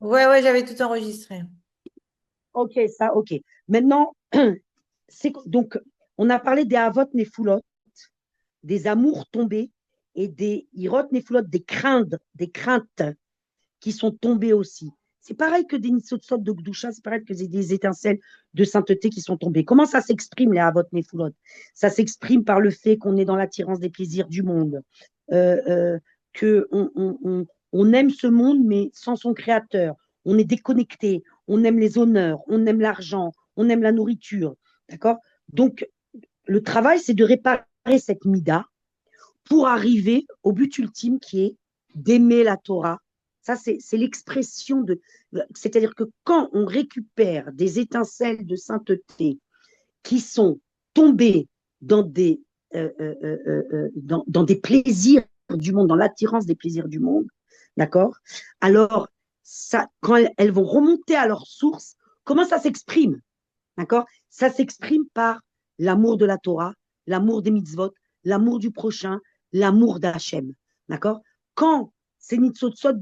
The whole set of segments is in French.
Ouais, ouais, j'avais tout enregistré. Ok, ça, ok. Maintenant, donc, on a parlé des Havot Nefulot, des amours tombés et des Hirot Nefulot, des craintes qui sont tombées aussi. C'est pareil que des Nitsotsot de Gdusha, c'est pareil que des étincelles de sainteté qui sont tombées. Comment ça s'exprime, les Havot Nefulot? Ça s'exprime par le fait qu'on est dans l'attirance des plaisirs du monde, euh, euh, que on aime ce monde, mais sans son créateur. On est déconnecté, on aime les honneurs, on aime l'argent, on aime la nourriture. D'accord? Donc, le travail, c'est de réparer cette mida pour arriver au but ultime qui est d'aimer la Torah. Ça, c'est l'expression de. C'est-à-dire que quand on récupère des étincelles de sainteté qui sont tombées dans dans des plaisirs du monde, dans l'attirance des plaisirs du monde, d'accord. Alors, ça, quand elles vont remonter à leur source, comment ça s'exprime? D'accord? Ça s'exprime par l'amour de la Torah, l'amour des mitzvot, l'amour du prochain, l'amour d'Hachem. D'accord? Quand ces nitzotzot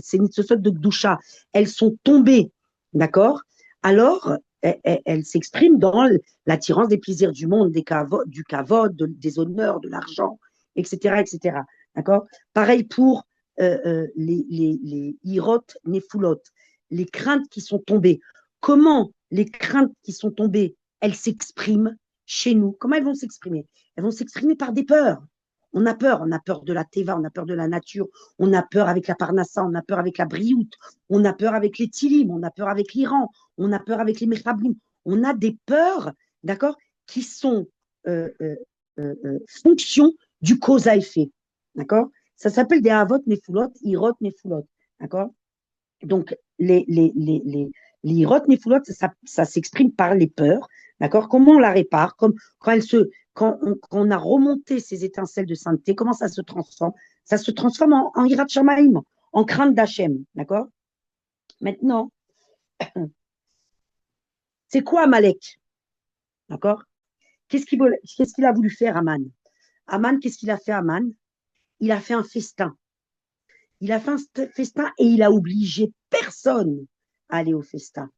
ces nitzotzot de Gdusha, elles sont tombées, d'accord? Alors, elles s'expriment dans l'attirance des plaisirs du monde, du kavod, des honneurs, de l'argent, etc., etc. D'accord? Pareil pour les hirot, nefulot, les craintes qui sont tombées. Comment les craintes qui sont tombées, elles s'expriment chez nous? Comment elles vont s'exprimer? Elles vont s'exprimer par des peurs. On a peur de la teva, on a peur de la nature, on a peur avec la parnassa, on a peur avec la brioute, on a peur avec les tilim, on a peur avec l'Iran, on a peur avec les mechablim. On a des peurs, d'accord, qui sont euh, euh, fonction du cause à effet, d'accord. Ça s'appelle des avot nefulot, irot nefulot, d'accord. Donc, les hirot nefulot, ça s'exprime par les peurs. D'accord. Comment on la répare? Comme, quand on a remonté ces étincelles de sainteté, comment ça se transforme? Ça se transforme en hirat shamaim, en crainte d'Hachem. D'accord. Maintenant, c'est quoi Amalek? D'accord. Qu'est-ce qu'il a voulu faire, Aman? Aman, qu'est-ce qu'il a fait, Aman? Il a fait un festin. Il a fait un festin et il a obligé personne à aller au festin.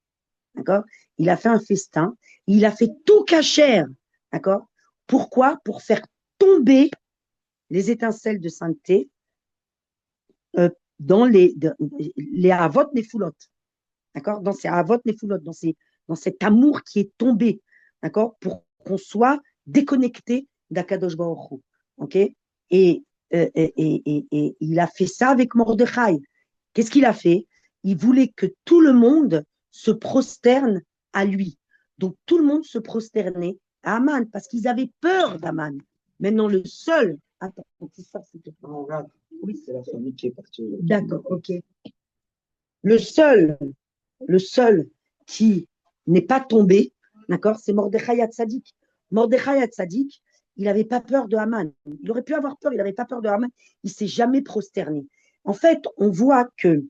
D'accord. Il a fait un festin, il a fait tout cachère. D'accord. Pourquoi? Pour faire tomber les étincelles de sainteté dans les avot nefulot. D'accord. Dans ces avot nefulot, dans cet amour qui est tombé. D'accord. Pour qu'on soit déconnecté d'Akadosh Baruch Hu. OK. Et il a fait ça avec Mordechai. Qu'est-ce qu'il a fait? Il voulait que tout le monde se prosterne à lui. Donc tout le monde se prosternait à Aman parce qu'ils avaient peur d'Aman. Maintenant, le seul. Attends, tu sors, s'il te plaît. Oui, c'est la famille qui est partie. D'accord, ok. Le seul, le seul qui n'est pas tombé, d'accord, c'est Mordechai Hatzadik. Mordechai Hatzadik, il n'avait pas peur de Haman. Il aurait pu avoir peur, il n'avait pas peur de Haman. Il ne s'est jamais prosterné. En fait, on voit que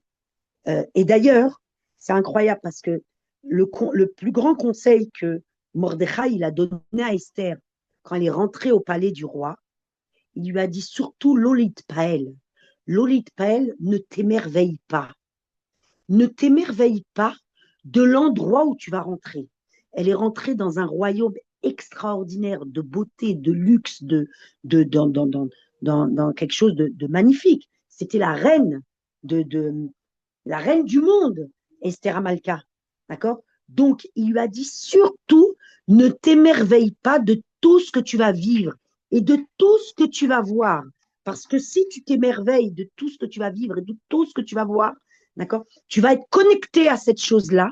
et d'ailleurs, c'est incroyable parce que le plus grand conseil que Mordechai il a donné à Esther quand elle est rentrée au palais du roi, il lui a dit surtout Lolit Paël. Lolit Paël, ne t'émerveille pas. Ne t'émerveille pas de l'endroit où tu vas rentrer. Elle est rentrée dans un royaume extraordinaire de beauté, de luxe, dans quelque chose de magnifique. C'était la reine du monde, Esther Amalka. D'accord. Donc, il lui a dit surtout, ne t'émerveille pas de tout ce que tu vas vivre et de tout ce que tu vas voir. Parce que si tu t'émerveilles de tout ce que tu vas vivre et de tout ce que tu vas voir, d'accord, tu vas être connecté à cette chose-là,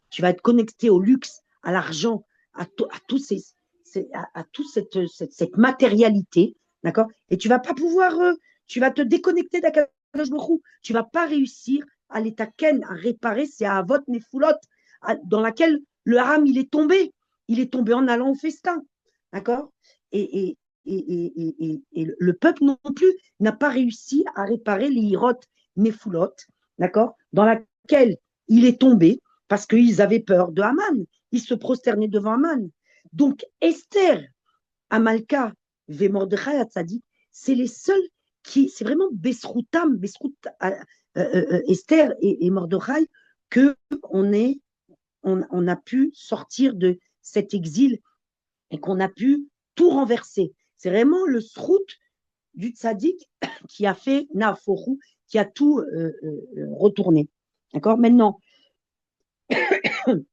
tu vas être connecté au luxe, à l'argent, à tout à toute cette matérialité, d'accord. Et tu vas pas pouvoir, tu vas te déconnecter d'Akadosh Baruch. Tu vas pas réussir à l'étaken, à réparer ces avot nefulot dans laquelle le haram il est tombé en allant au festin, d'accord. Et le peuple non plus n'a pas réussi à réparer les hirot nefulot, d'accord, dans laquelle il est tombé parce qu'ils avaient peur de Haman. Ils se prosternaient devant Haman. Donc, Esther, Amalka, Vemordechai Hatzadik, c'est les seuls c'est vraiment Besroutam, Esther et Mordechai, que on a pu sortir de cet exil et qu'on a pu tout renverser. C'est vraiment le srout du tzaddik qui a fait Naforou, qui a tout retourné. D'accord. Maintenant,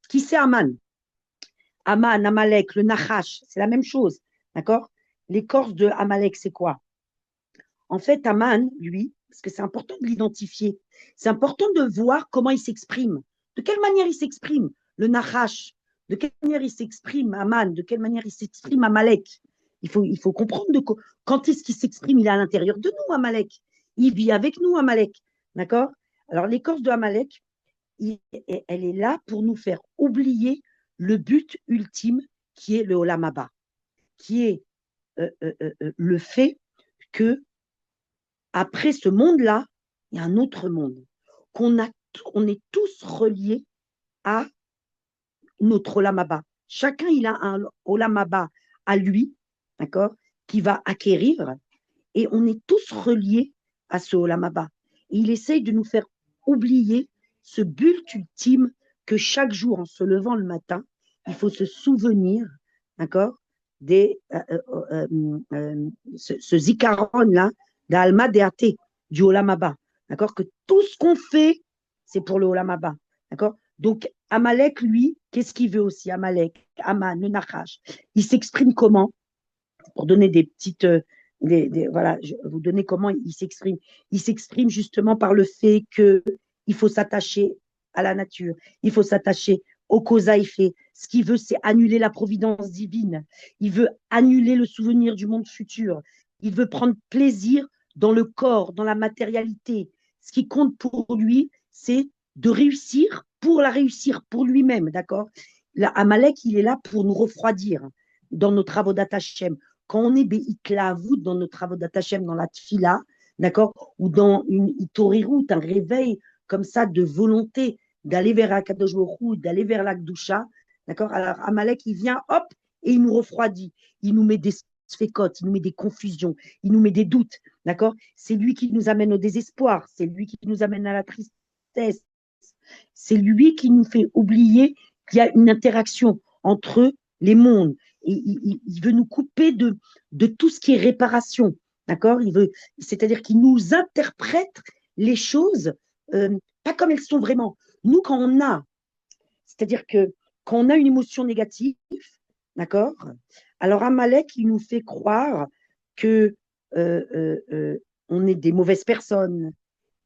qui c'est Aman? Aman, Amalek, le Nachash, c'est la même chose. D'accord. L'écorce de Amalek, c'est quoi? En fait, Aman, lui, parce que c'est important de l'identifier, c'est important de voir comment il s'exprime. De quelle manière il s'exprime, le Nachash? De quelle manière il s'exprime, Aman? De quelle manière il s'exprime, Amalek? Il faut comprendre quand est-ce qu'il s'exprime. Il est à l'intérieur de nous, Amalek. Il vit avec nous, Amalek. D'accord. Alors, l'écorce de Amalek, elle est là pour nous faire oublier le but ultime qui est le Olam Haba, qui est le fait que après ce monde-là, il y a un autre monde, on est tous reliés à notre Olam Haba. Chacun, il a un Olam Haba à lui, d'accord, qui va acquérir, et on est tous reliés à ce Olam Haba. Et il essaye de nous faire oublier ce but ultime que chaque jour, en se levant le matin, il faut se souvenir, d'accord, ce zikaron-là, d'Alma Deate, du Olam Haba, d'accord, que tout ce qu'on fait, c'est pour le Olam Haba, d'accord. Donc, Amalek, lui, qu'est-ce qu'il veut aussi? Amalek, Aman, le Nachash, il s'exprime comment? Pour donner des petites. Voilà, je vais vous donner comment il s'exprime. Il s'exprime justement par le fait qu'il faut s'attacher à la nature, il faut s'attacher aux causes à effet. Ce qu'il veut, c'est annuler la providence divine. Il veut annuler le souvenir du monde futur. Il veut prendre plaisir dans le corps, dans la matérialité. Ce qui compte pour lui, c'est de réussir pour lui-même, d'accord. Amalek, il est là pour nous refroidir dans nos travaux d'Atachem. Quand on est be'iklavut dans nos travaux d'Atachem, dans la tfila, d'accord, ou dans une itorirout, un réveil comme ça de volonté d'aller vers Akadosh Baruch Hu, d'aller vers la Gdusha, d'accord. Alors Amalek, il vient, hop, et il nous refroidit. Il nous met des sfécotes, il nous met des confusions, il nous met des doutes, d'accord. C'est lui qui nous amène au désespoir, c'est lui qui nous amène à la tristesse, c'est lui qui nous fait oublier qu'il y a une interaction entre les mondes. Et il veut nous couper de tout ce qui est réparation, d'accord. C'est-à-dire qu'il nous interprète les choses pas comme elles sont vraiment. Nous, c'est-à-dire que quand on a une émotion négative, d'accord, alors Amalek, il nous fait croire que on est des mauvaises personnes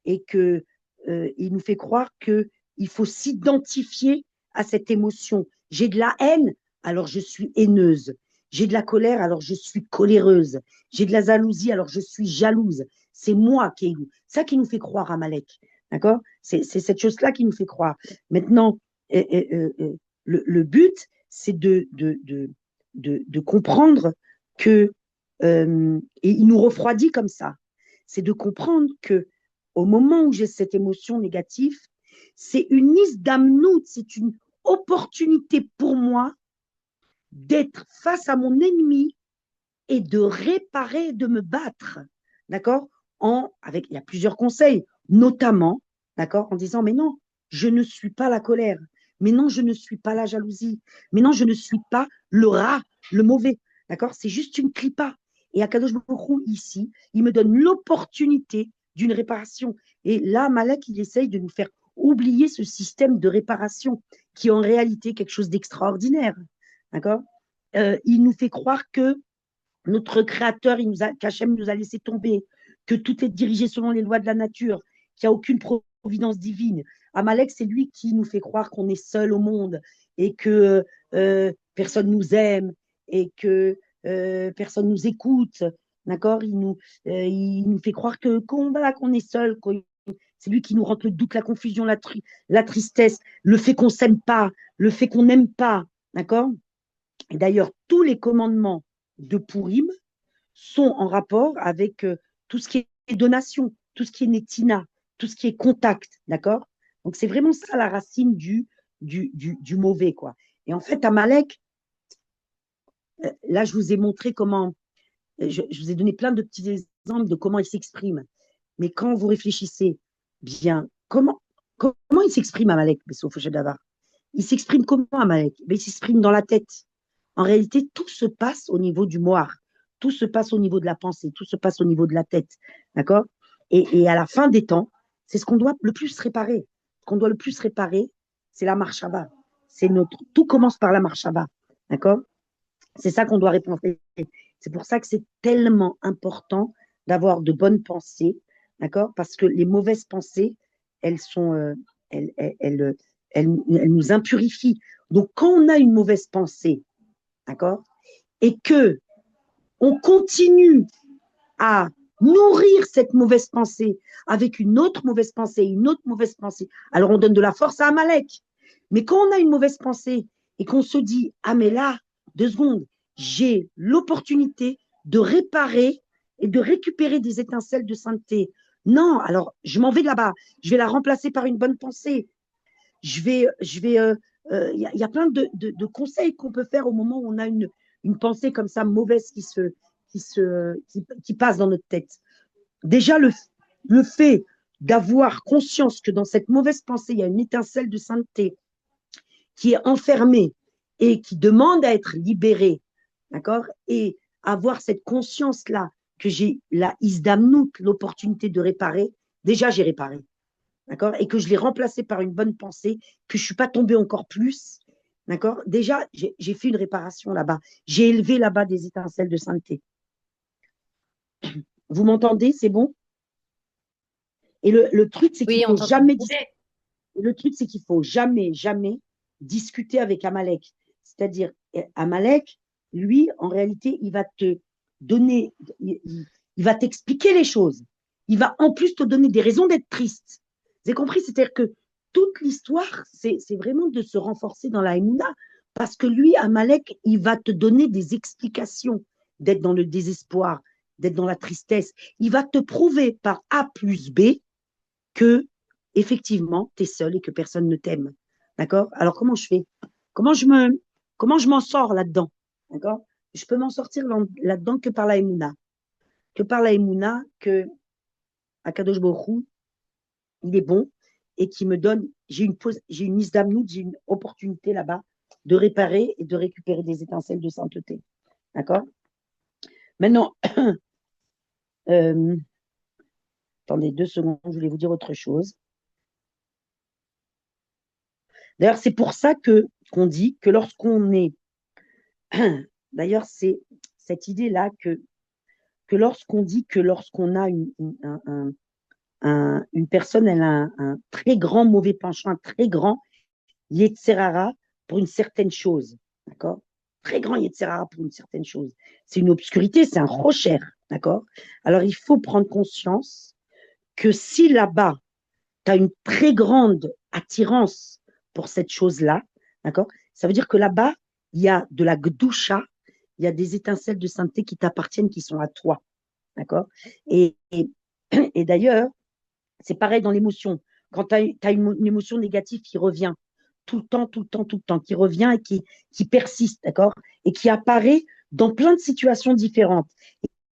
et que il nous fait croire que il faut s'identifier à cette émotion. J'ai de la haine, alors je suis haineuse. J'ai de la colère, alors je suis coléreuse. J'ai de la jalousie, alors je suis jalouse. C'est moi qui ai ça qui nous fait croire à Malek. D'accord. C'est cette chose-là qui nous fait croire. Maintenant, le but, c'est de comprendre que, et il nous refroidit comme ça, c'est de comprendre que au moment où j'ai cette émotion négative, c'est une isdamnout, c'est une opportunité pour moi d'être face à mon ennemi et de réparer, de me battre, d'accord. Il y a plusieurs conseils, notamment, d'accord, en disant, mais non, je ne suis pas la colère, mais non, je ne suis pas la jalousie, mais non, je ne suis pas le rat, le mauvais, d'accord, c'est juste une clipa. Et Akadosh Baruch Hu, ici, il me donne l'opportunité d'une réparation. Et là, Malek, il essaye de nous faire oublier ce système de réparation qui est en réalité quelque chose d'extraordinaire, d'accord. Il nous fait croire que notre créateur, qu'Hachem nous a laissé tomber, que tout est dirigé selon les lois de la nature, qu'il n'y a aucune providence divine. Amalek, c'est lui qui nous fait croire qu'on est seul au monde et que personne nous aime et que personne nous écoute. D'accord. Il nous fait croire qu'on est seul. C'est lui qui nous rend le doute, la confusion, la tristesse, le fait qu'on ne s'aime pas, le fait qu'on n'aime pas. D'accord. Et d'ailleurs, tous les commandements de Purim sont en rapport avec tout ce qui est donation, tout ce qui est netina, tout ce qui est contact, d'accord. Donc, c'est vraiment ça la racine du mauvais, quoi. Et en fait, Amalek, là, je vous ai montré comment, je vous ai donné plein de petits exemple de comment il s'exprime. Mais quand vous réfléchissez bien, comment il s'exprime Amalek, Bessouf Davar? Il s'exprime comment Amalek? Ben, il s'exprime dans la tête. En réalité, tout se passe au niveau du moire, tout se passe au niveau de la pensée, tout se passe au niveau de la tête. D'accord? Et à la fin des temps, c'est ce qu'on doit le plus réparer. Ce qu'on doit le plus réparer, c'est la marche à bas. Tout commence par la marche à bas. D'accord? C'est ça qu'on doit répondre. C'est pour ça que c'est tellement important d'avoir de bonnes pensées, d'accord? Parce que les mauvaises pensées, elles sont, elles, elles, elles, elles nous impurifient. Donc, quand on a une mauvaise pensée, d'accord, et que on continue à nourrir cette mauvaise pensée avec une autre mauvaise pensée, une autre mauvaise pensée, alors on donne de la force à Amalek. Mais quand on a une mauvaise pensée et qu'on se dit, ah mais là, 2 secondes, j'ai l'opportunité de réparer et de récupérer des étincelles de sainteté. Non, alors je m'en vais de là-bas, je vais la remplacer par une bonne pensée. Il y a plein de conseils qu'on peut faire au moment où on a une pensée comme ça mauvaise qui passe dans notre tête. Déjà, le fait d'avoir conscience que dans cette mauvaise pensée, il y a une étincelle de sainteté qui est enfermée et qui demande à être libérée, d'accord? Et avoir cette conscience-là que j'ai la isdamnout, l'opportunité de réparer, déjà j'ai réparé, d'accord? Et que je l'ai remplacé par une bonne pensée, que je ne suis pas tombée encore plus, d'accord? Déjà, j'ai fait une réparation là-bas. J'ai élevé là-bas des étincelles de sainteté. Vous m'entendez? C'est bon? Et le truc, c'est qu'il Oui, on faut t'entend. jamais le truc, c'est qu'il faut jamais, jamais discuter avec Amalek. C'est-à-dire, Amalek, lui, en réalité, il va te donner, il va t'expliquer les choses. Il va en plus te donner des raisons d'être triste. Vous avez compris? C'est-à-dire que toute l'histoire, c'est vraiment de se renforcer dans la Emouna. Parce que lui, Amalek, il va te donner des explications d'être dans le désespoir, d'être dans la tristesse. Il va te prouver par A plus B que effectivement, tu es seul et que personne ne t'aime. D'accord? Alors, comment je fais? Comment je me, comment je m'en sors là-dedans? D'accord? Je peux m'en sortir là-dedans que par la Emouna. Que par la Emouna, que Akadosh Baruch Hu, il est bon et qui me donne, j'ai une isdamnout, j'ai une opportunité là-bas de réparer et de récupérer des étincelles de sainteté. D'accord? Maintenant, euh, attendez 2 secondes, je voulais vous dire autre chose. D'ailleurs, c'est pour ça qu'on dit que lorsqu'on est d'ailleurs, c'est cette idée-là que lorsqu'on dit que lorsqu'on a une personne, elle a un très grand mauvais penchant, un très grand Yetzerara pour une certaine chose, d'accord? Très grand Yetzerara pour une certaine chose. C'est une obscurité, c'est un rocher, d'accord? Alors, il faut prendre conscience que si là-bas, tu as une très grande attirance pour cette chose-là, d'accord? Ça veut dire que là-bas, il y a de la gdoucha, il y a des étincelles de sainteté qui t'appartiennent, qui sont à toi, d'accord? Et d'ailleurs, c'est pareil dans l'émotion. Quand tu as une émotion négative qui revient tout le temps, tout le temps, tout le temps, qui revient et qui persiste, d'accord? Et qui apparaît dans plein de situations différentes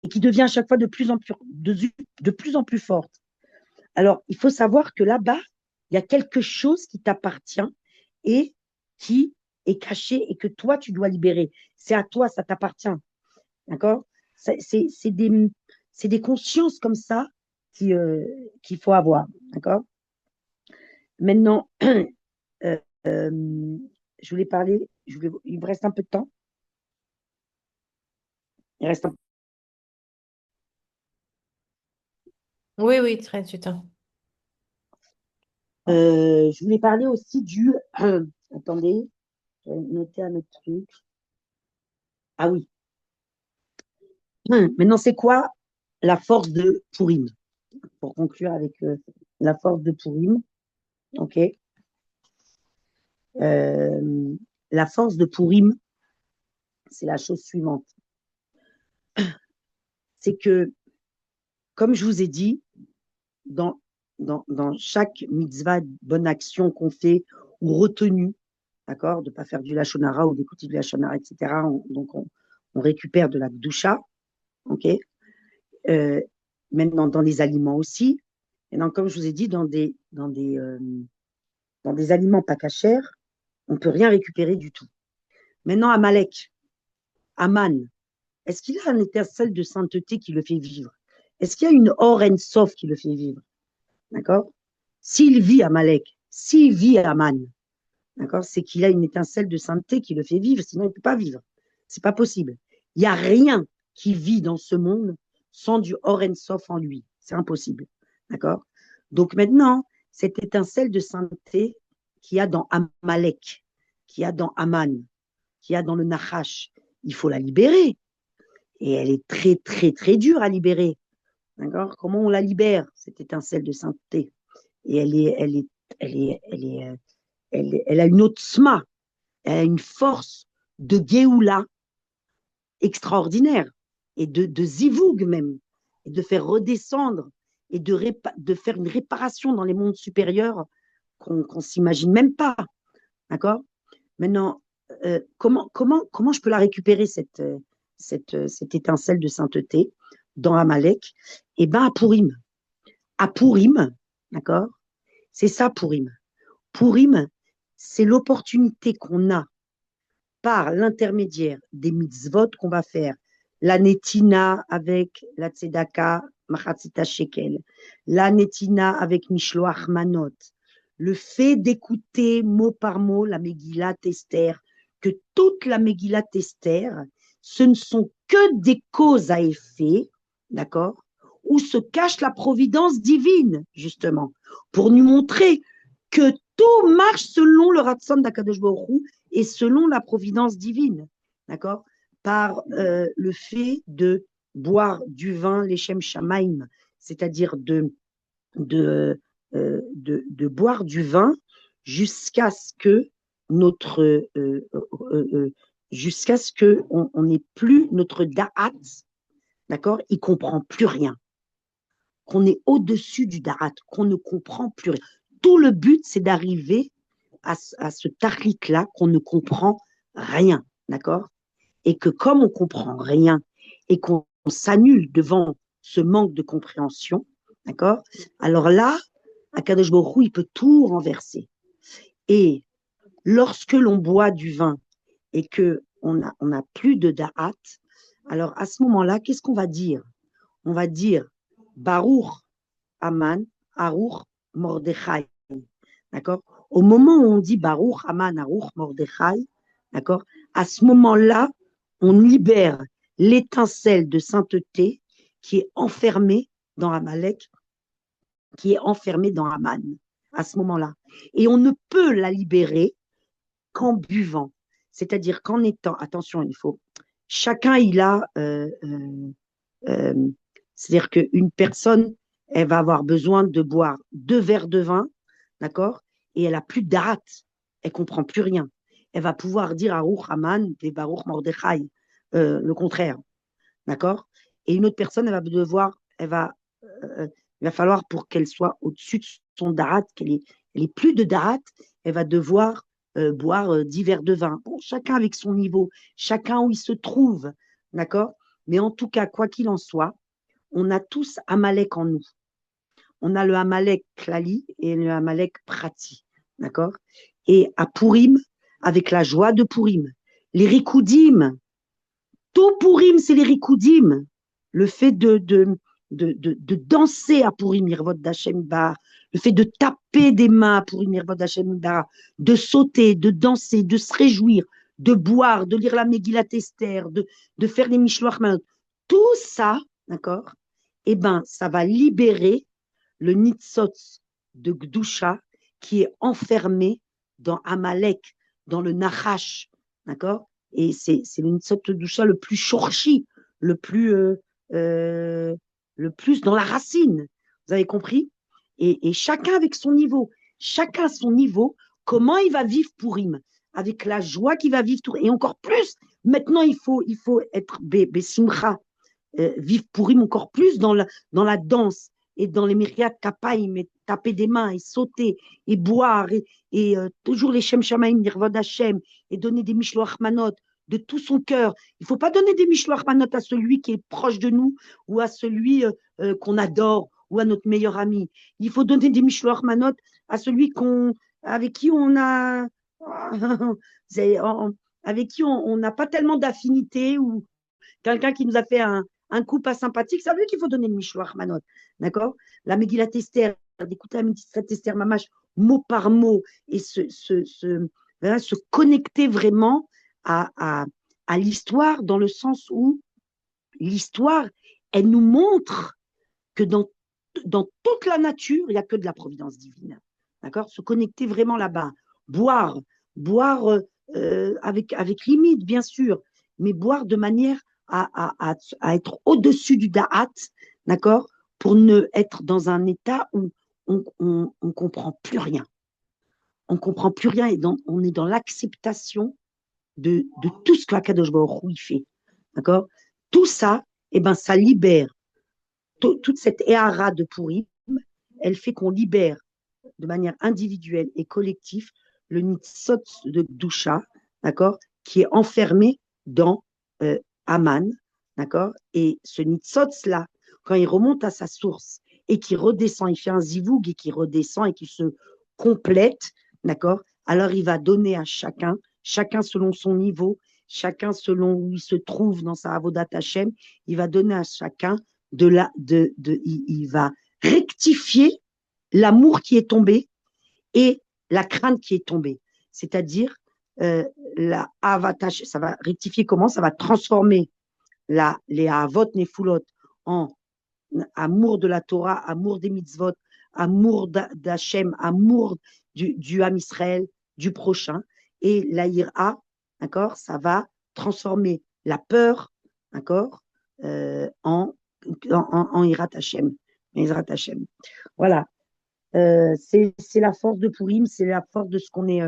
et qui devient à chaque fois de plus en plus forte. Alors, il faut savoir que là-bas, il y a quelque chose qui t'appartient et qui est caché et que toi, tu dois libérer. C'est à toi, ça t'appartient. D'accord? C'est des consciences comme ça qu'il faut avoir. D'accord? Maintenant, euh, euh, je voulais parler, il me reste un peu de temps. Il reste un- Oui, oui, très du temps. je voulais parler aussi du. Attendez, je vais noter un autre truc. Ah oui. Maintenant, c'est quoi la force de Purim? Pour conclure avec la force de Purim, ok? Euh, la force de Purim, c'est la chose suivante. C'est que, comme je vous ai dit, dans, dans chaque mitzvah, bonne action qu'on fait ou retenue, d'accord, de ne pas faire du lachonara ou d'écouter du lachonara, etc. Donc, on récupère de la doucha, ok? Maintenant, dans les aliments aussi. Maintenant, comme je vous ai dit, dans des aliments pas cachers, on ne peut rien récupérer du tout. Maintenant, Amalek, Aman, est-ce qu'il a un étincelle de sainteté qui le fait vivre? Est-ce qu'il y a une or en sof qui le fait vivre? D'accord? S'il vit Amalek, s'il vit Aman, d'accord, c'est qu'il a une étincelle de sainteté qui le fait vivre, sinon il ne peut pas vivre. C'est pas possible. Il n'y a rien qui vit dans ce monde sans du or en sof en lui. C'est impossible. D'accord? Donc maintenant, cette étincelle de sainteté qu'il y a dans Amalek, qu'il y a dans Aman, qu'il y a dans le Nachash, il faut la libérer. Et elle est très, très, très dure à libérer. D'accord? Comment on la libère, cette étincelle de sainteté? Et elle a une autre sma, elle a une force de Géoula extraordinaire, et de zivoug même, et de faire redescendre, et de faire une réparation dans les mondes supérieurs qu'on ne s'imagine même pas. D'accord? Maintenant, comment je peux la récupérer, cette étincelle de sainteté dans Amalek? Eh bien, à Purim. À Purim, d'accord? C'est ça, Purim. Purim, c'est l'opportunité qu'on a par l'intermédiaire des mitzvot qu'on va faire. La netina avec la tzedaka, machatzita shekel. La netina avec mishloach manot. Le fait d'écouter mot par mot la Megillat Esther, que toute la Megillat Esther, ce ne sont que des causes à effet, d'accord, où se cache la providence divine, justement, pour nous montrer que tout marche selon le Ratson d'Akadosh Baruch Hu et selon la providence divine, d'accord, par le fait de boire du vin, l'Echem Shamaim, c'est-à-dire de boire du vin jusqu'à ce que notre jusqu'à ce que on n'ait plus notre da'at, d'accord, il comprend plus rien, qu'on est au-dessus du da'at, qu'on ne comprend plus rien. Tout le but, c'est d'arriver à ce tachlit-là qu'on ne comprend rien, d'accord? Et que comme on ne comprend rien et qu'on s'annule devant ce manque de compréhension, d'accord? Alors là, Akadosh Baruch Hu, il peut tout renverser. Et lorsque l'on boit du vin et que on a plus de da'at, alors à ce moment-là, qu'est-ce qu'on va dire? On va dire Baruch Aman, Aruch Mordechai. D'accord? Au moment où on dit Baruch Aman, Aruch Mordechai, d'accord? À ce moment-là, on libère l'étincelle de sainteté qui est enfermée dans Amalek, qui est enfermée dans Aman, à ce moment-là. Et on ne peut la libérer qu'en buvant. C'est-à-dire qu'en étant, attention, il faut, chacun il a, euh, c'est-à-dire qu'une personne, elle va avoir besoin de boire 2 verres de vin, d'accord? Et elle a plus d'art, elle comprend plus rien. Elle va pouvoir dire Aruch Haman et Baruch Mordechai, le contraire, d'accord? Et une autre personne, il va falloir pour qu'elle soit au-dessus de son darat, elle ait plus de darat, elle va devoir boire 10 verres de vin. Bon, chacun avec son niveau, chacun où il se trouve, d'accord? Mais en tout cas, quoi qu'il en soit, on a tous Amalek en nous. On a le Amalek Klali et le Amalek Prati, d'accord? Et à Purim, avec la joie de Purim, les Rikoudim, tout Purim, c'est les Rikoudim. Le fait de danser à Purim, Irvot d'Hachem Bar, le fait de taper des mains à Purim, Irvot d'Hachem Bar, de sauter, de danser, de se réjouir, de boire, de lire la Megillat Esther, de faire les Mishloach Manot, tout ça, d'accord? Eh bien, ça va libérer le Nitzotz de Gdusha qui est enfermé dans Amalek, dans le Nachash, d'accord? Et c'est le Nitzotz de Gdusha le plus shorchi, le plus, euh, le plus dans la racine. Vous avez compris? Et chacun avec son niveau, chacun à son niveau, comment il va vivre Purim, avec la joie qu'il va vivre, et encore plus, maintenant il faut être Besimcha, vivre Purim encore plus dans la danse et dans les myriades kapaïm, et taper des mains et sauter et boire et toujours les Shem Shamaim, Nirvod Hashem et donner des Mishloach Manot, de tout son cœur. Il ne faut pas donner des mishloach manot à celui qui est proche de nous ou à celui qu'on adore ou à notre meilleur ami. Il faut donner des mishloach manot à celui avec qui on a, avec qui on n'a pas tellement d'affinité ou quelqu'un qui nous a fait un coup pas sympathique, c'est à lui qu'il faut donner le Mishloach Manot. D'accord. La Megillat Esther, d'écouter la Megillat Esther Mamash mot par mot et voilà, se connecter vraiment à l'histoire dans le sens où l'histoire, elle nous montre que dans toute la nature, il n'y a que de la providence divine. D'accord. Se connecter vraiment là-bas. Boire, boire avec limite, bien sûr, mais boire de manière à être au-dessus du da'at, d'accord, pour ne être dans un état où on comprend plus rien. On comprend plus rien et on est dans l'acceptation de tout ce que Akadosh Baruch Hu fait. D'accord. Tout ça, eh ben, ça libère toute cette éhara de Purim, elle fait qu'on libère de manière individuelle et collective le nitzot de Gdusha, d'accord, qui est enfermé dans Aman, d'accord, et ce nitzot-là, quand il remonte à sa source et qui redescend, il fait un zivoug et qui redescend et qui se complète, d'accord, alors il va donner à chacun, chacun selon son niveau, chacun selon où il se trouve dans sa avodat Hashem, il va donner à chacun il va rectifier l'amour qui est tombé et la crainte qui est tombée. C'est-à-dire, la avatash, ça va rectifier comment? Ça va transformer les avot nefulot en amour de la Torah, amour des mitzvot, amour d'Hachem, amour du Ham Israël, du prochain. Et la ira, d'accord, ça va transformer la peur, d'accord, en Irat Hashem. Irat Hashem. Voilà. C'est la force de Purim, c'est la force de ce qu'on est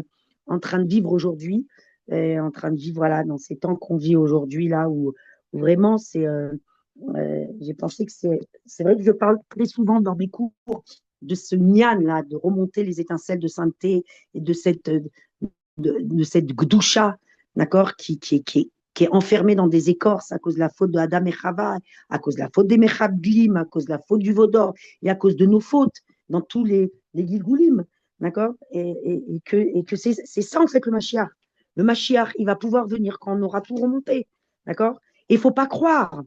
en train de vivre aujourd'hui, en train de vivre voilà, dans ces temps qu'on vit aujourd'hui, là, où vraiment, j'ai pensé que c'est vrai que je parle très souvent dans mes cours de ce nian, là, de remonter les étincelles de sainteté et de cette gdoucha, d'accord, qui est enfermée dans des écorces à cause de la faute de Adam et Chava, à cause de la faute des Mechablim, à cause de la faute du Vaudor et à cause de nos fautes dans tous les Gilgoulim, d'accord, et que c'est ça en fait le Mashiach. Le Mashiach, il va pouvoir venir quand on aura tout remonté, d'accord. Et il ne faut pas croire.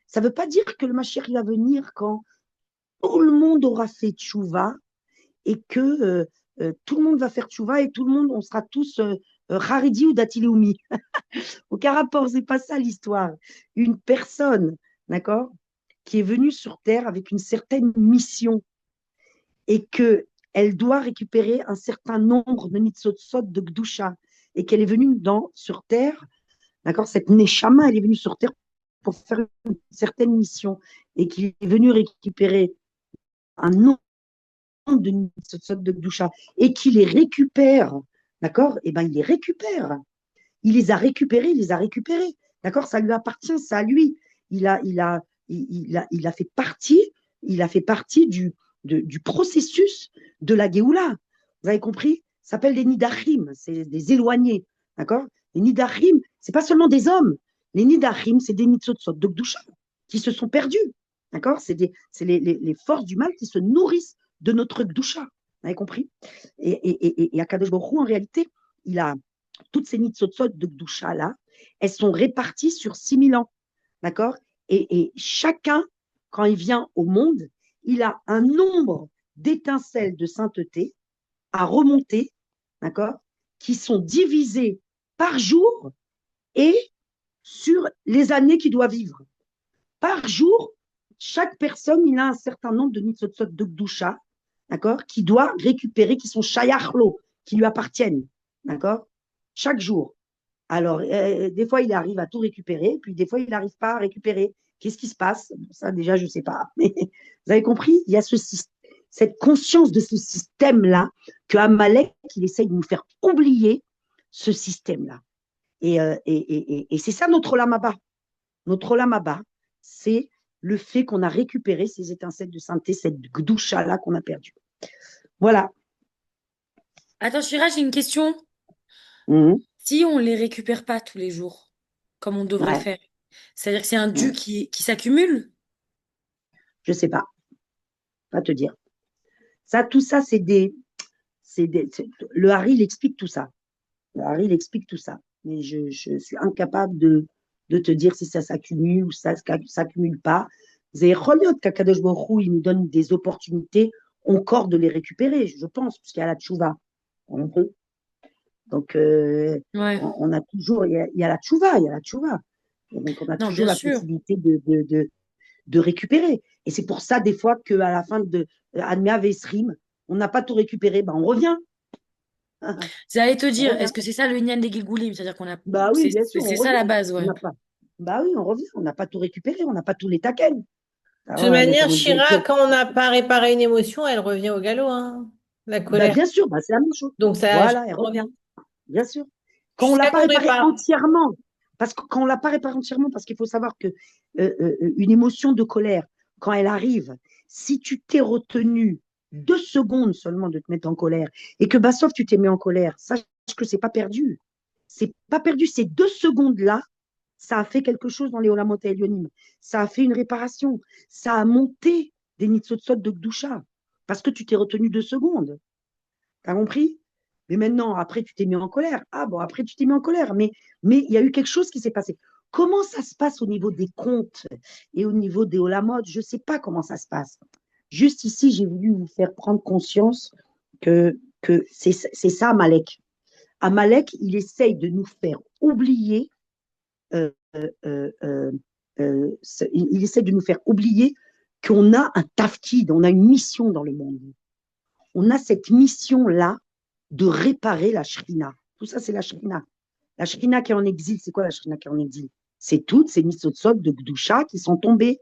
Ça ne veut pas dire que le Mashiach, il va venir quand tout le monde aura fait tchouva et que tout le monde va faire tchouva et tout le monde, on sera tous Haridi ou Datiloumi. Aucun rapport, c'est pas ça l'histoire. Une personne, d'accord, qui est venue sur Terre avec une certaine mission et qu'elle doit récupérer un certain nombre de nitzotzot de Gdusha et qu'elle est venue sur Terre, d'accord, cette Neshama, elle est venue sur Terre pour faire une certaine mission et qui est venue récupérer un nombre de nitzotzot de Gdusha et qui les récupère, d'accord, et ben il les récupère. Il les a récupérés, il les a récupérés. D'accord. Ça lui appartient, c'est à lui. Il a fait partie, du processus de la Géoula. Vous avez compris? Ça s'appelle des Nidachim, c'est des éloignés. D'accord. Les Nidachim, c'est pas seulement des hommes. Les Nidachim, c'est des Nitzotzot de Gdusha qui se sont perdus. D'accord. C'est les forces du mal qui se nourrissent de notre Gdusha. Vous avez compris? Et Akadosh Baruch Hu, en réalité, il a toutes ces nitzotzot de Gdusha là, elles sont réparties sur 6000 ans. D'accord. Et chacun, quand il vient au monde, il a un nombre d'étincelles de sainteté à remonter, d'accord, qui sont divisées par jour et sur les années qu'il doit vivre. Par jour, chaque personne, il a un certain nombre de nitzotzot de Gdusha, d'accord, qui doit récupérer, qui sont shayachlo, qui lui appartiennent, d'accord, chaque jour. Alors, des fois, il arrive à tout récupérer, puis des fois, il n'arrive pas à récupérer. Qu'est-ce qui se passe? Ça, déjà, je ne sais pas. Mais vous avez compris? Il y a cette conscience de ce système-là que Amalek, il essaye de nous faire oublier ce système-là. Et c'est ça notre Olam Abba. Notre Olam Abba, c'est le fait qu'on a récupéré ces étincelles de sainteté, cette gdoucha-là qu'on a perdue. Voilà. Attends, Shira, j'ai une question. Mhm. Si on les récupère pas tous les jours, comme on devrait Ouais, faire. C'est-à-dire que c'est un dû ouais. qui s'accumule. Je sais pas te dire. Ça, tout ça, le Harry, il explique tout ça. Le Harry, il explique tout ça. Mais je suis incapable de te dire si ça s'accumule ou ça ne s'accumule pas. C'est Choliot qu'Akadosh Baruch Hu, il nous donne des opportunités encore de les récupérer, je pense, puisqu'il y a la tchouva. Donc, Ouais. on a toujours, il y a la tchouva, il y a la tchouva. Et donc, on a Non, toujours bien la sûr. possibilité de récupérer. Et c'est pour ça, des fois, qu'à la fin de Admea Vesrim, on n'a pas tout récupéré, ben, on revient. J'allais te On dire, revient. est-ce que c'est ça le Nyan des Gilgoulim? C'est-à-dire qu'on a. Bah oui, bien sûr, on C'est ça revient. la base, On ouais. n'a pas. Bah oui, on revient. On n'a pas tout récupéré, on n'a pas tous les tokens. De toute Ah ouais, manière, comment je vais Shira, dire. quand on n'a pas réparé une émotion, elle revient au galop, hein, la Bah, colère. bien sûr, bah, c'est la même chose. Donc ça, je Voilà, elle revient. comprends. Bien sûr. Quand on ne l'a Jusqu'à pas qu'on réparé répare. entièrement, parce que quand on ne l'a pas réparé entièrement, parce qu'il faut savoir que une émotion de colère, quand elle arrive, si tu t'es retenu 2 secondes seulement de te mettre en colère et que bah, sauf tu t'es mis en colère, sache que c'est pas perdu. C'est pas perdu. Ces 2 secondes-là, ça a fait quelque chose dans les Olamot Elyonim. Ça a fait une réparation. Ça a monté des Nitsotsot de Gdusha. Parce que tu t'es retenu 2 secondes. T'as compris? Mais maintenant, après, tu t'es mis en colère. Ah bon, après, tu t'es mis en colère. Mais il y a eu quelque chose qui s'est passé. Comment ça se passe au niveau des comptes et au niveau des Olamot? Je ne sais pas comment ça se passe. Juste ici, j'ai voulu vous faire prendre conscience que c'est ça, Amalek. Amalek, il essaye de nous faire oublier, euh, euh, euh, il essaie de nous faire oublier qu'on a un tafkid, on a une mission dans le monde. On a cette mission-là de réparer la shrina. Tout ça, c'est la shrina. La shrina qui est en exil, c'est quoi la shrina qui est en exil? C'est toutes ces mitzotzot de Gdusha qui sont tombées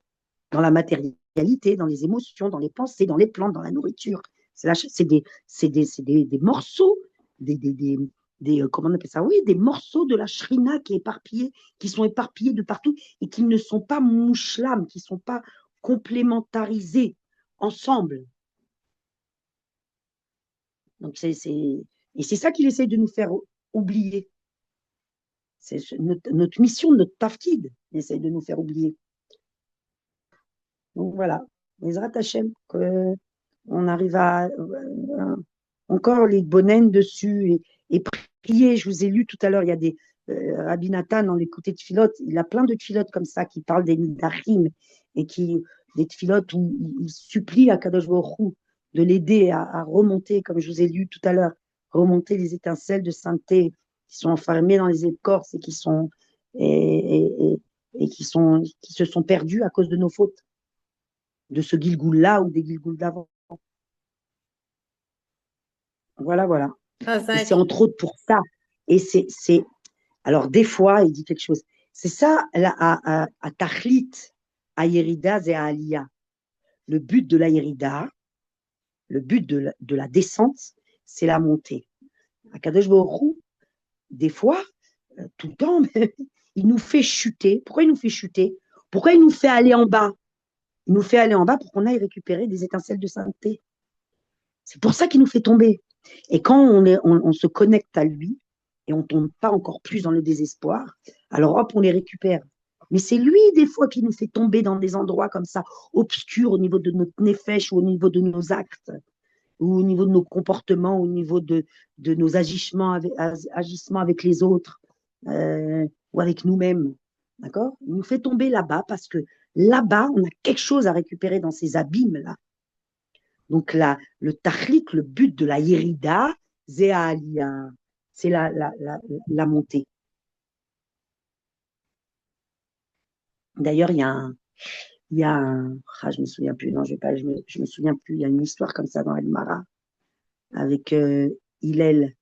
dans la matérialité, dans les émotions, dans les pensées, dans les plantes, dans la nourriture. C'est des morceaux, comment on appelle ça? Oui, des morceaux de la shrina qui sont éparpillés de partout et qui ne sont pas mouchlam, qui ne sont pas complémentarisés ensemble. Donc, et c'est ça qu'il essaie de nous faire oublier. C'est notre mission, notre tafkid, il essaie de nous faire oublier. Donc voilà, les Hashem, on arrive à encore les bonnes dessus et prier. Je vous ai lu tout à l'heure, il y a des Rabbi Nathan, on l'écoutait de Tfilot, il a plein de Tfilot comme ça qui parlent des Nidachim et des Tfilot où il supplie à Kadosh Baruch Hu de l'aider à remonter, comme je vous ai lu tout à l'heure, remonter les étincelles de sainteté qui sont enfermées dans les écorces et qui se sont perdues à cause de nos fautes, de ce Gilgoul-là ou des Gilgouls d'avant. Voilà, voilà. Ah, Et ça, c'est entre autres pour ça. Et alors, des fois, il dit quelque chose. C'est ça, à Tachlit, à Yerida et à Aliyah. Le but de la Yerida, le but de la descente, c'est la montée. À Kadosh Baruch Hu, des fois, tout le temps, il nous fait chuter. Pourquoi il nous fait chuter? Pourquoi il nous fait aller en bas? Il nous fait aller en bas pour qu'on aille récupérer des étincelles de sainteté. C'est pour ça qu'il nous fait tomber. Et quand on se connecte à lui et on ne tombe pas encore plus dans le désespoir, alors hop, on les récupère. Mais c'est lui, des fois, qui nous fait tomber dans des endroits comme ça, obscurs au niveau de notre nefesh ou au niveau de nos actes, ou au niveau de nos comportements, au niveau de nos agissements avec les autres, ou avec nous-mêmes. D'accord? Il nous fait tomber là-bas parce que là-bas, on a quelque chose à récupérer dans ces abîmes-là. Donc, le tachlit, le but de la Yerida, c'est la montée. D'ailleurs, je me souviens plus, non, je me souviens plus, il y a une histoire comme ça dans El-Mara avec Hillel,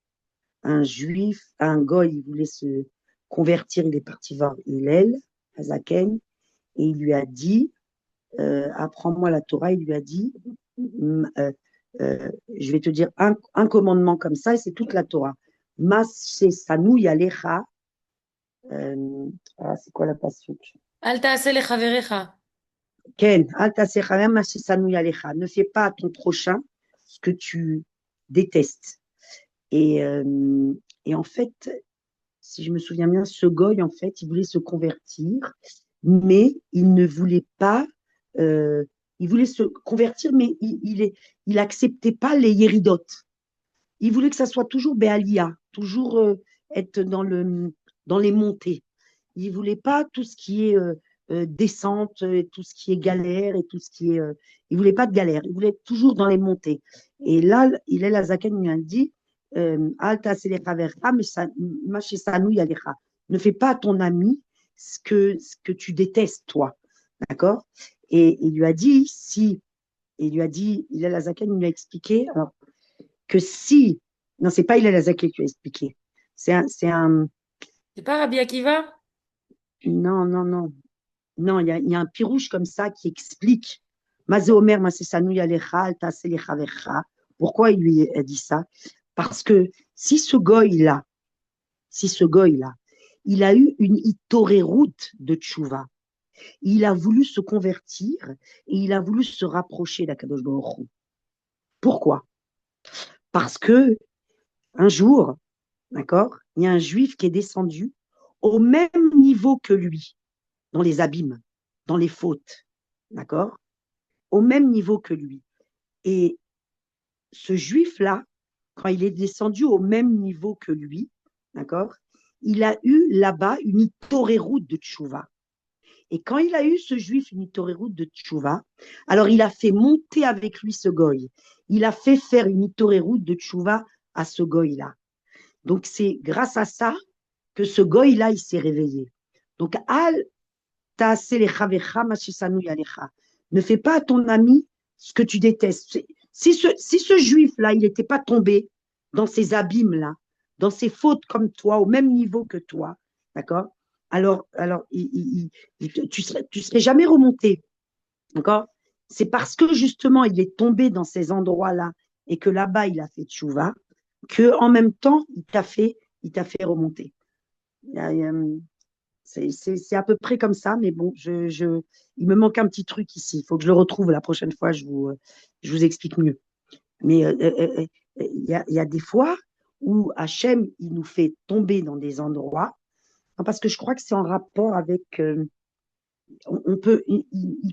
un juif, un goy, il voulait se convertir, il est parti voir Hillel, à Zaken, et il lui a dit, apprends-moi la Torah, il lui a dit, je vais te dire un commandement comme ça, et c'est toute la Torah. Mas sanou yalecha, c'est quoi la passion? Al ta'aseh lechaverecha. Ken, al tasechavem mas sanou yalecha. Ne fais pas à ton prochain ce que tu détestes. Et, euh, et en fait, si je me souviens bien, ce goy, en fait, il voulait se convertir, mais il ne voulait pas, il voulait se convertir, mais il acceptait pas les yéridotes. Il voulait que ça soit toujours Béalia, toujours être dans les montées. Il ne voulait pas tout ce qui est descente, tout ce qui est galère et tout ce qui est. Il ne voulait pas de galère, il voulait être toujours dans les montées. Et là, il est la Zaken lui a dit Alta selecha vercha, machisanu yalecha. Ne fais pas à ton ami ce que tu détestes, toi. D'accord. Et il lui a dit si. Il lui a dit, il est la Zaken, il lui a expliqué alors, que si. Non, c'est pas il est la Zaken qui lui a expliqué. C'est un. C'est pas Rabbi Akiva? Non, non, non. Non, il y a un pirouche comme ça qui explique Mazé Omer, Masesanu Yalecha, Alta Selecha Vecha. Pourquoi il lui a dit ça? Parce que si ce goy-là, il a eu une route de tchouva, il a voulu se convertir et il a voulu se rapprocher d'Akadosh Baruch Hu. Pourquoi? Parce que un jour, d'accord, il y a un juif qui est descendu au même niveau que lui, dans les abîmes, dans les fautes, d'accord, au même niveau que lui. Et ce juif-là, quand il est descendu au même niveau que lui, d'accord, il a eu là-bas une itoreroute de tchouva. Et quand il a eu ce juif une itoreroute de tchouva, alors il a fait monter avec lui ce goy. Il a fait faire une itoreroute de tchouva à ce goy-là. Donc c'est grâce à ça que ce goy-là, il s'est réveillé. Donc, al ne fais pas à ton ami ce que tu détestes. Si ce juif-là, il n'était pas tombé dans ces abîmes-là, dans ces fautes comme toi, au même niveau que toi, d'accord? Alors tu serais jamais remonté, d'accord? C'est parce que justement, il est tombé dans ces endroits-là et que là-bas, il a fait tchouva, que en même temps, il t'a fait remonter. C'est à peu près comme ça, mais bon, il me manque un petit truc ici. Il faut que je le retrouve la prochaine fois, je vous explique mieux. Mais il y a des fois où Hachem, il nous fait tomber dans des endroits, hein, parce que je crois que c'est en rapport avec. Il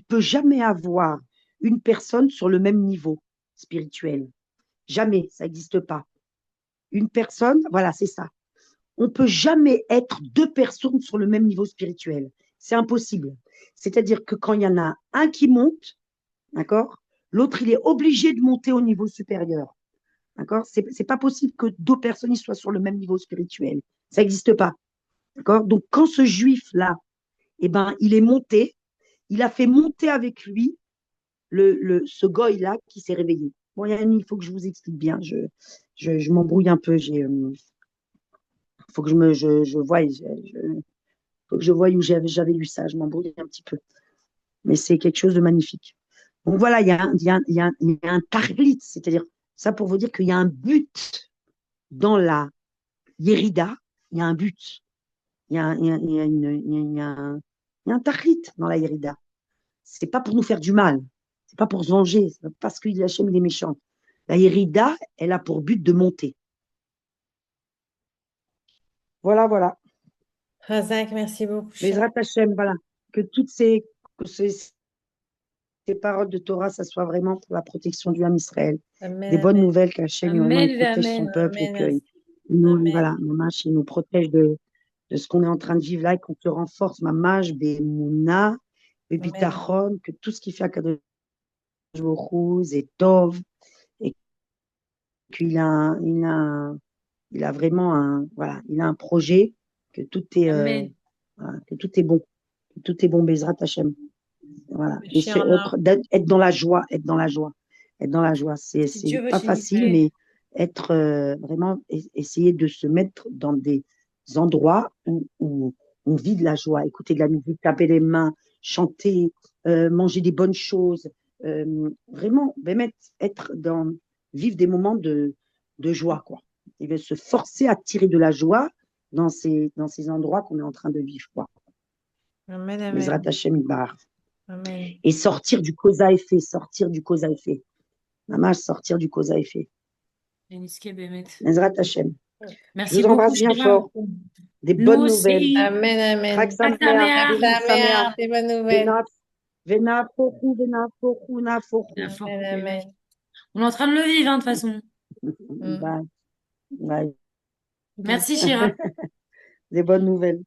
peut jamais avoir une personne sur le même niveau spirituel. Jamais, ça n'existe pas. Une personne, voilà, c'est ça. On ne peut jamais être deux personnes sur le même niveau spirituel. C'est impossible. C'est-à-dire que quand il y en a un qui monte, d'accord, l'autre, il est obligé de monter au niveau supérieur. D'accord? C'est pas possible que deux personnes soient sur le même niveau spirituel. Ça n'existe pas. D'accord? Donc, quand ce juif-là, eh ben, il est monté, il a fait monter avec lui ce goy-là qui s'est réveillé. Bon, Yann, il faut que je vous explique bien. Je m'embrouille un peu. Faut que je voie, faut que je voie où j'avais lu ça. Je m'embrouille un petit peu. Mais c'est quelque chose de magnifique. Donc voilà, il y a un targlit, c'est-à-dire ça pour vous dire qu'il y a un but dans la Yérida, il y a un but. Il y a un targlit dans la Yérida. C'est pas pour nous faire du mal. C'est pas pour se venger. C'est pas parce qu'il Hachem, il est méchant. La Yérida, elle a pour but de monter. Voilà, voilà. Razak, merci beaucoup, cher. Bezrat Hachem, voilà. Que que ces paroles de Torah, ça soit vraiment pour la protection du Ham Israël. Amen, Des bonnes amen. nouvelles qu'Hachem, vraiment, il Amen, protège son amen. peuple et Amen, qu'il merci. nous, Amen. voilà, Mamash, il nous protège de ce qu'on est en train de vivre là et qu'on te renforce, Mamash, Bemouna, Amen. Bebitachon, que tout ce qui fait Akadosh Baruch Hu, est Tov, et il a vraiment voilà, il a un projet, que tout est, Amen. voilà, que tout est bon, que tout est bon, Bezrat Hachem. Voilà. Et Cher Nord. être dans la joie, être dans la joie, être dans la joie. Si Dieu C'est veut pas chez facile, Israël. mais être vraiment, essayer de se mettre dans des endroits où on vit de la joie, écouter de la musique, taper les mains, chanter, manger des bonnes choses, vraiment, vivre des moments de joie, quoi. Il veut se forcer à tirer de la joie dans ces endroits qu'on est en train de vivre, quoi. Amen, Bezrat amen. Hashem Yitbarach. Amen. Et sortir du cause à effet, sortir du cause à effet. Maman, sortir du cause à effet. Yeniske Bémet. Bezrat Hashem. Je Merci vous beaucoup, embrasse bien Shira. fort. Des Nous bonnes nouvelles. aussi. Amen, Chag amen. Chag Sameach, Sameach. Purim Sameach. Des bonnes nouvelles. Vena, Vena Fochu. Amen, amen. On est en train de le vivre, hein, de toute façon. Mm. Bye, bye. Merci, Chira. Des bonnes nouvelles.